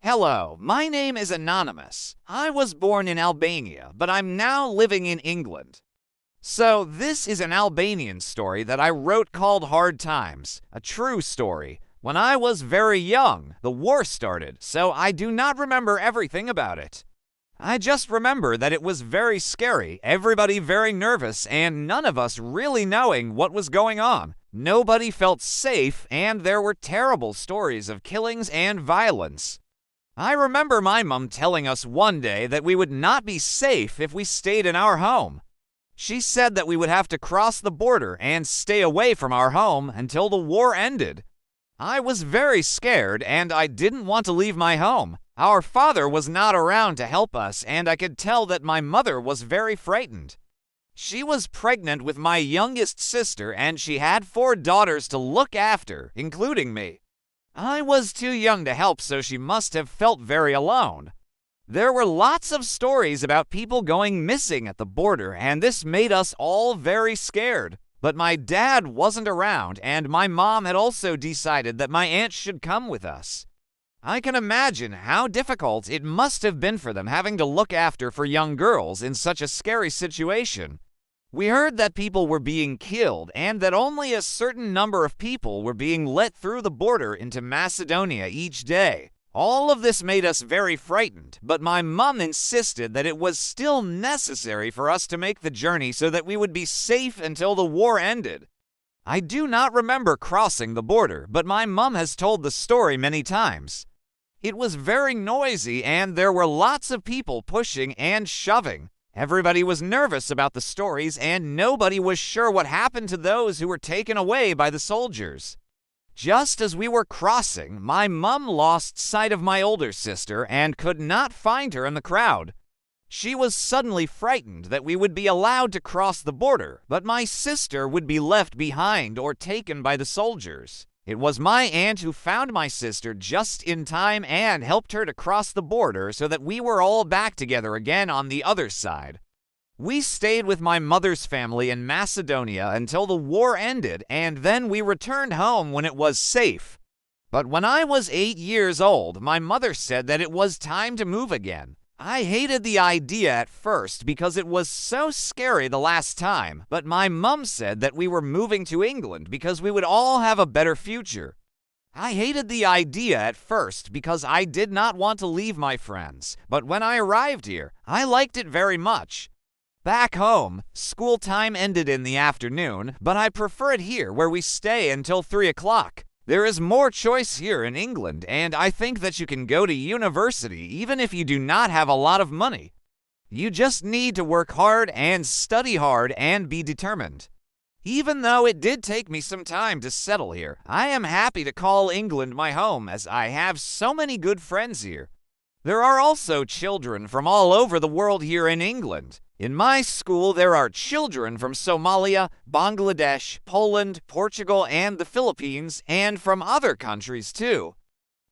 Hello, my name is Anonymous. I was born in Albania, but I'm now living in England. So this is an Albanian story that I wrote called Hard Times, a true story. When I was very young, the war started, so I do not remember everything about it. I just remember that it was very scary, everybody very nervous, and none of us really knowing what was going on. Nobody felt safe, and there were terrible stories of killings and violence. I remember my mom telling us one day that we would not be safe if we stayed in our home. She said that we would have to cross the border and stay away from our home until the war ended. I was very scared and I didn't want to leave my home. Our father was not around to help us, and I could tell that my mother was very frightened. She was pregnant with my youngest sister and she had 4 daughters to look after, including me. I was too young to help, so she must have felt very alone. There were lots of stories about people going missing at the border, and this made us all very scared. But my dad wasn't around, and my mom had also decided that my aunt should come with us. I can imagine how difficult it must have been for them having to look after for young girls in such a scary situation. We heard that people were being killed and that only a certain number of people were being let through the border into Macedonia each day. All of this made us very frightened, but my mom insisted that it was still necessary for us to make the journey so that we would be safe until the war ended. I do not remember crossing the border, but my mom has told the story many times. It was very noisy and there were lots of people pushing and shoving. Everybody was nervous about the stories and nobody was sure what happened to those who were taken away by the soldiers. Just as we were crossing, my mom lost sight of my older sister and could not find her in the crowd. She was suddenly frightened that we would be allowed to cross the border, but my sister would be left behind or taken by the soldiers. It was my aunt who found my sister just in time and helped her to cross the border so that we were all back together again on the other side. We stayed with my mother's family in Macedonia until the war ended, and then we returned home when it was safe. But when I was 8 years old, my mother said that it was time to move again. I hated the idea at first because it was so scary the last time, but my mom said that we were moving to England because we would all have a better future. I hated the idea at first because I did not want to leave my friends, but when I arrived here, I liked it very much. Back home, school time ended in the afternoon, but I prefer it here where we stay until 3 o'clock. There is more choice here in England, and I think that you can go to university even if you do not have a lot of money. You just need to work hard and study hard and be determined. Even though it did take me some time to settle here, I am happy to call England my home as I have so many good friends here. There are also children from all over the world here in England. In my school, there are children from Somalia, Bangladesh, Poland, Portugal, and the Philippines, and from other countries too.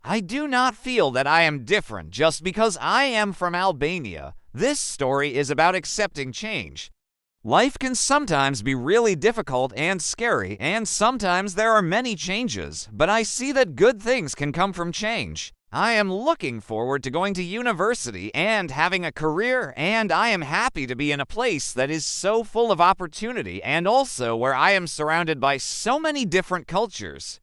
I do not feel that I am different just because I am from Albania. This story is about accepting change. Life can sometimes be really difficult and scary, and sometimes there are many changes, but I see that good things can come from change. I am looking forward to going to university and having a career, and I am happy to be in a place that is so full of opportunity and also where I am surrounded by so many different cultures.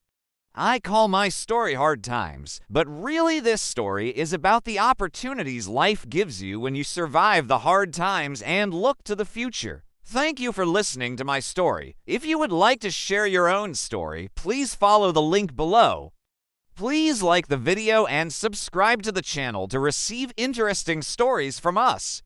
I call my story Hard Times, but really this story is about the opportunities life gives you when you survive the hard times and look to the future. Thank you for listening to my story. If you would like to share your own story, please follow the link below. Please like the video and subscribe to the channel to receive interesting stories from us.